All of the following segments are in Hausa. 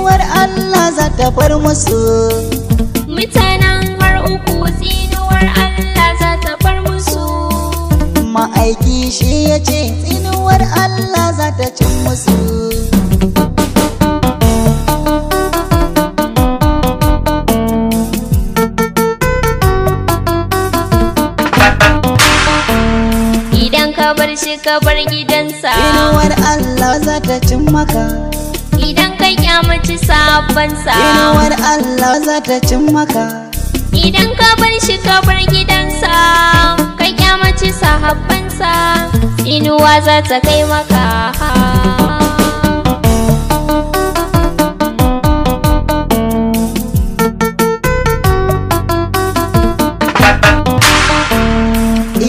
tsinuwar Allah za ta bar musu. Mutanen har uku tsinuwar Allah za ta bar musu. Ma'aiki shi ya ce tsinuwar Allah za ta cin musu. Idan ka bar shi ka bar gidansa, tsinuwar Allah za ta cin maka. idan ka kyamaci sabansa, tsinuwar Allah za ta cin maka. idan ka bar shi ka bar gidansa, ka kyamaci sahabbansa, tsinuwa za ta kai maka.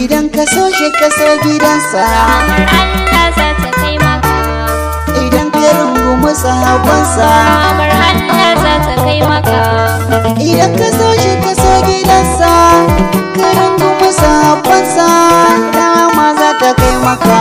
Idan ka so shi ka so gidansa, Allah za ta kai maka. idan ka rungumi sahabbansa, Allah za ta kai maka. idan ka so shi ka so gidansa, ka rungumi sahabbansa, dama za ta kai maka.